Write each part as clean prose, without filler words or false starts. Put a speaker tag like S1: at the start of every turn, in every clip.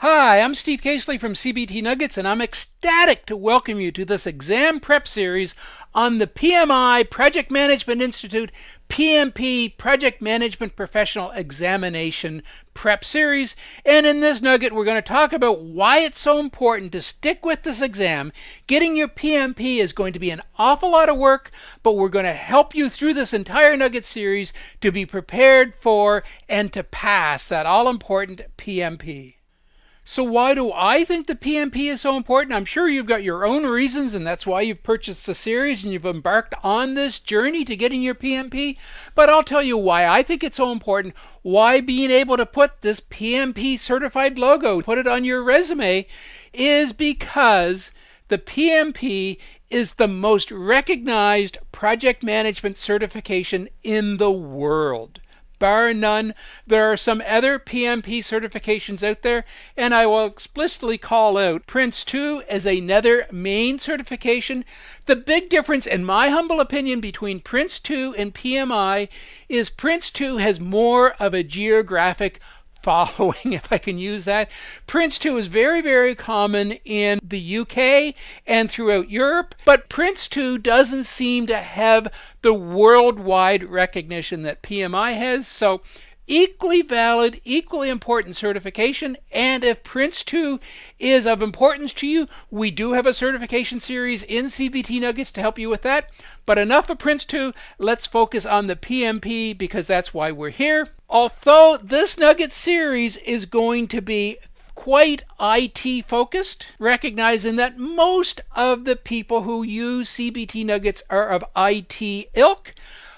S1: Hi, I'm Steve Casely from CBT Nuggets, and I'm ecstatic to welcome you to this exam prep series on the PMI Project Management Institute PMP Project Management Professional Examination Prep Series. And in this nugget, we're going to talk about why it's so important to stick with this exam. Getting your PMP is going to be an awful lot of work, but we're going to help you through this entire nugget series to be prepared for and to pass that all-important PMP. So why do I think the PMP is so important? I'm sure you've got your own reasons, and that's why you've purchased the series and you've embarked on this journey to getting your PMP. But I'll tell you why I think it's so important, why being able to put this PMP certified logo, put it on your resume, is because the PMP is the most recognized project management certification in the world. Bar none. There are some other PMP certifications out there, and I will explicitly call out Prince 2 as another main certification. The big difference, in my humble opinion, between Prince 2 and PMI is Prince 2 has more of a geographic following, if I can use that. Prince 2 is very, very common in the UK and throughout Europe, but Prince 2 doesn't seem to have the worldwide recognition that PMI has. So equally valid, equally important certification. And if Prince 2 is of importance to you, we do have a certification series in CBT Nuggets to help you with that. But enough of Prince 2, let's focus on the PMP because that's why we're here. Although this Nugget series is going to be quite IT focused, recognizing that most of the people who use CBT Nuggets are of IT ilk.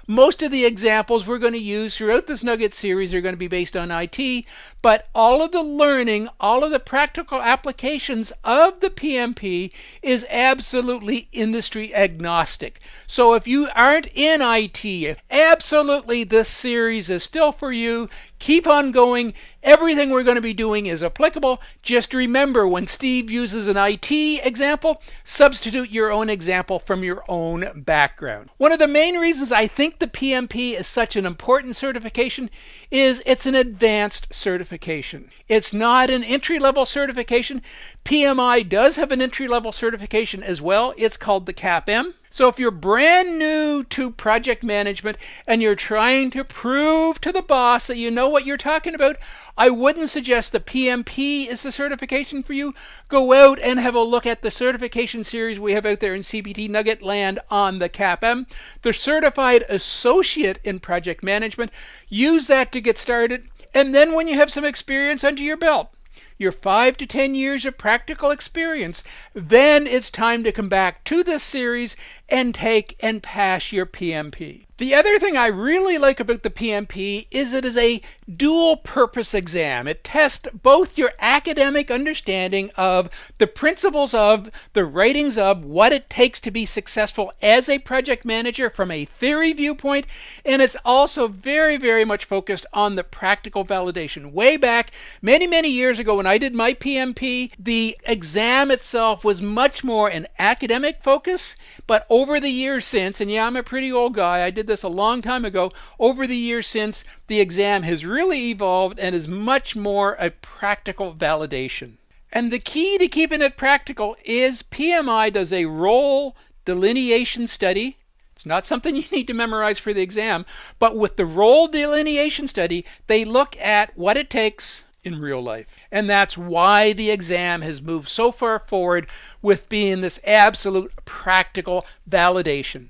S1: Most of the examples we're going to use throughout this Nugget series are going to be based on IT, but all of the learning, all of the practical applications of the PMP is absolutely industry agnostic. So if you aren't in IT, absolutely this series is still for you. Keep on going. Everything we're going to be doing is applicable. Just remember, when Steve uses an IT example, substitute your own example from your own background. One of the main reasons I think the PMP is such an important certification is it's an advanced certification. It's not an entry-level certification. PMI does have an entry-level certification as well. It's called the CAPM. So if you're brand new to project management and you're trying to prove to the boss that you know what you're talking about, I wouldn't suggest the PMP is the certification for you. Go out and have a look at the certification series we have out there in CBT Nugget land on the CAPM. The Certified Associate in Project Management. Use that to get started. And then when you have some experience under your belt, your 5 to 10 years of practical experience, then it's time to come back to this series and take and pass your PMP. The other thing I really like about the PMP is it is a dual purpose exam. It tests both your academic understanding of the principles of, the writings of, what it takes to be successful as a project manager from a theory viewpoint, and it's also very, very much focused on the practical validation. Way back, many, many years ago when I did my PMP, the exam itself was much more an academic focus, but over the years since, and yeah, I'm a pretty old guy, I did this a long time ago, over the years since, the exam has really evolved and is much more a practical validation. And the key to keeping it practical is PMI does a role delineation study. It's not something you need to memorize for the exam, but with the role delineation study, they look at what it takes in real life. And that's why the exam has moved so far forward with being this absolute practical validation.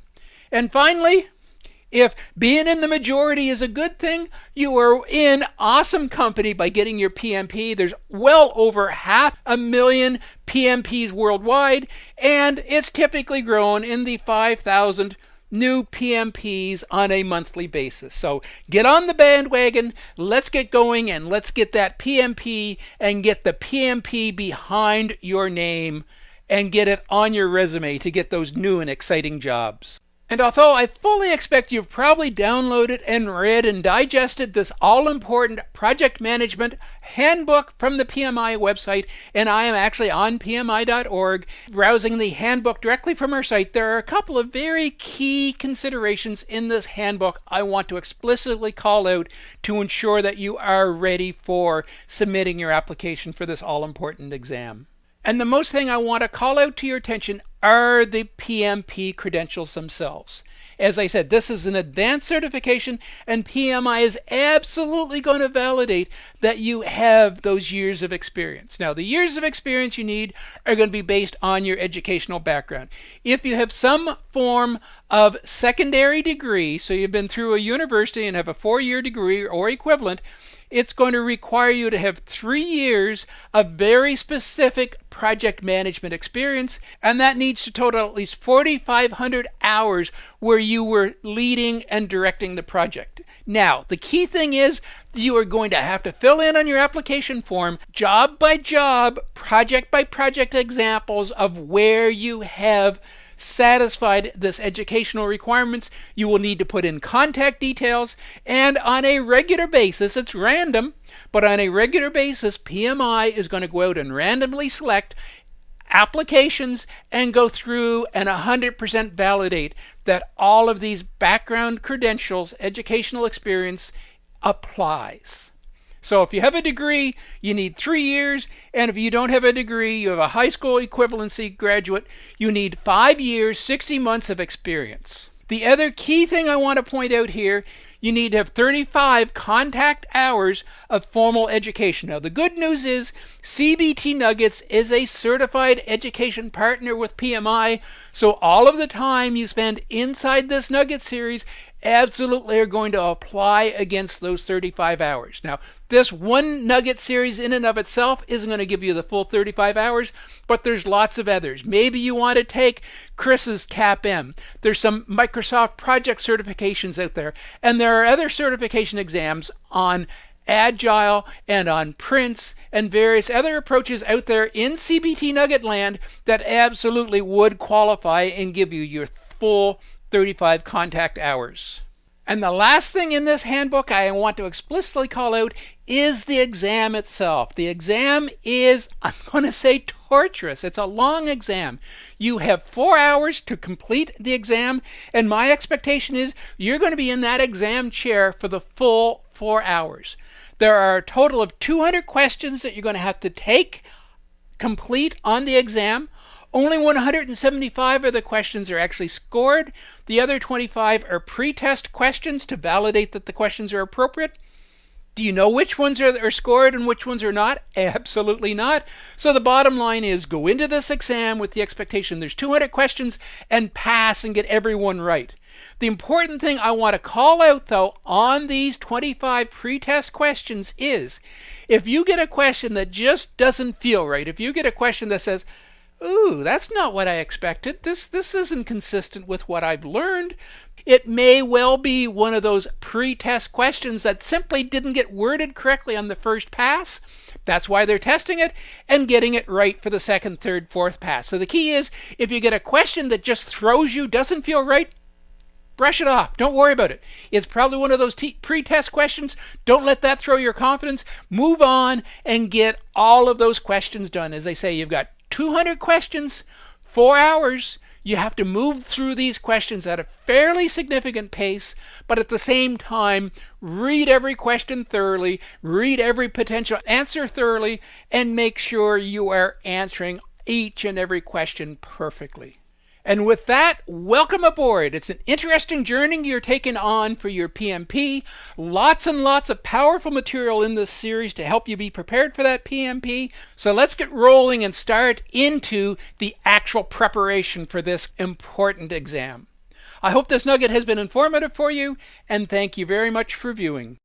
S1: And finally, if being in the majority is a good thing, you are in awesome company by getting your PMP. There's well over 500,000 PMPs worldwide, and it's typically grown in the 5,000 new PMPs on a monthly basis. So get on the bandwagon, let's get going, and let's get that PMP and get the PMP behind your name and get it on your resume to get those new and exciting jobs. And although I fully expect you've probably downloaded and read and digested this all-important project management handbook from the PMI website, and I am actually on PMI.org browsing the handbook directly from our site, there are a couple of very key considerations in this handbook I want to explicitly call out to ensure that you are ready for submitting your application for this all-important exam. And the most thing I want to call out to your attention are the PMP credentials themselves. As I said, this is an advanced certification, and PMI is absolutely going to validate that you have those years of experience. Now, the years of experience you need are going to be based on your educational background. If you have some form of secondary degree, so you've been through a university and have a 4-year degree or equivalent, it's going to require you to have 3 years of very specific project management experience, and that needs to total at least 4,500 hours where you were leading and directing the project. Now, the key thing is you are going to have to fill in on your application form job by job, project by project examples of where you have satisfied this educational requirements. You will need to put in contact details, and on a regular basis, it's random, but on a regular basis, PMI is going to go out and randomly select applications and go through and 100% validate that all of these background credentials, educational experience applies. So if you have a degree, you need 3 years, and if you don't have a degree, you have a high school equivalency graduate, you need 5 years, 60 months of experience. The other key thing I want to point out here, you need to have 35 contact hours of formal education. Now, the good news is CBT Nuggets is a certified education partner with PMI, so all of the time you spend inside this Nugget series absolutely are going to apply against those 35 hours. Now, this one Nugget series in and of itself isn't going to give you the full 35 hours, but there's lots of others. Maybe you want to take Chris's CAPM. There's some Microsoft project certifications out there, and there are other certification exams on Agile and on Prince and various other approaches out there in CBT Nugget land that absolutely would qualify and give you your full 35 contact hours. And the last thing in this handbook I want to explicitly call out is the exam itself. The exam is, I'm going to say, torturous. It's a long exam. You have 4 hours to complete the exam, and my expectation is you're going to be in that exam chair for the full 4 hours. There are a total of 200 questions that you're going to have to complete on the exam. Only 175 of the questions are actually scored. The other 25 are pre-test questions to validate that the questions are appropriate. Do you know which ones are scored and which ones are not? Absolutely not. So the bottom line is go into this exam with the expectation there's 200 questions and pass and get everyone right. The important thing I want to call out, though, on these 25 pre-test questions is if you get a question that just doesn't feel right, if you get a question that says, ooh, that's not what I expected. This isn't consistent with what I've learned. It may well be one of those pre-test questions that simply didn't get worded correctly on the first pass. That's why they're testing it and getting it right for the second, third, fourth pass. So the key is if you get a question that just throws you, doesn't feel right, brush it off. Don't worry about it. It's probably one of those pre-test questions. Don't let that throw your confidence. Move on and get all of those questions done. As I say, you've got 200 questions, 4 hours. You have to move through these questions at a fairly significant pace, but at the same time, read every question thoroughly, read every potential answer thoroughly, and make sure you are answering each and every question perfectly. And with that, welcome aboard. It's an interesting journey you're taking on for your PMP. Lots and lots of powerful material in this series to help you be prepared for that PMP. So let's get rolling and start into the actual preparation for this important exam. I hope this nugget has been informative for you, and thank you very much for viewing.